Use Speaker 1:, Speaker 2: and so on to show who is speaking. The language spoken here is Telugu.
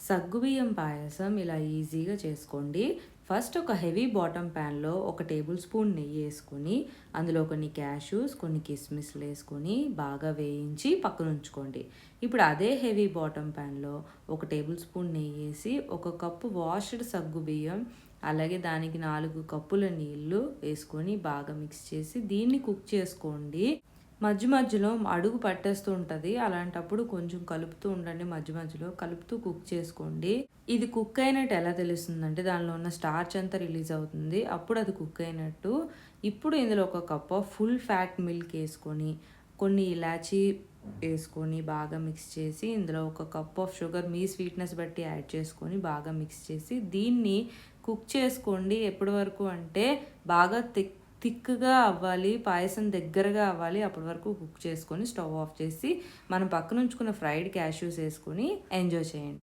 Speaker 1: సగ్గుబియ్యం పాయసం ఇలా ఈజీగా చేసుకోండి. ఫస్ట్ ఒక హెవీ బాటమ్ ప్యాన్‌లో ఒక టేబుల్ స్పూన్ నెయ్యేసుకొని, అందులో కొన్ని క్యాష్యూస్, కొన్ని కిస్మిస్‌లేసుకొని బాగా వేయించి పక్కనుంచుకోండి. ఇప్పుడు అదే హెవీ బాటమ్ ప్యాన్‌లో ఒక టేబుల్ స్పూన్ నెయ్యేసి, ఒక కప్పు వాష్డ్ సగ్గుబియ్యం, అలాగే దానికి 4 కప్పుల నీళ్లు వేసుకొని బాగా మిక్స్ చేసి దీన్ని కుక్ చేసుకోండి. మధ్య మధ్యలో అడుగు పట్టేస్తూ ఉంటది. అలాంటప్పుడు కొంచెం కలుపుతూ ఉండండి. మధ్య మధ్యలో కలుపుతూ కుక్ చేసుకోండి. ఇది కుక్ అయినట్టు ఎలా తెలుస్తుందంటే దానిలో ఉన్న స్టార్చ్ అంతా రిలీజ్ అవుతుంది. అప్పుడు అది కుక్ అయినట్టు. ఇప్పుడు ఇందులో ఒక cup of full fat milk ఏసుకొని, కొన్ని ఇలాచీ ఏసుకొని బాగా మిక్స్ చేసి, ఇందులో ఒక cup of sugar me sweetness బట్టి యాడ్ చేసుకొని బాగా మిక్స్ చేసి, దీన్ని కుక్ చేసుకోండి. ఎప్పటి వరకు అంటే బాగా థిక్‌గా అవ్వాలి. పాయసం దగ్గరగా అవ్వాలి. అప్పటి వరకు కుక్ చేసుకొని స్టవ్ ఆఫ్ చేసి, మనం పక్కనుంచుకున్న ఫ్రైడ్ క్యాష్యూస్ ఏసుకొని ఎంజాయ్ చేయండి.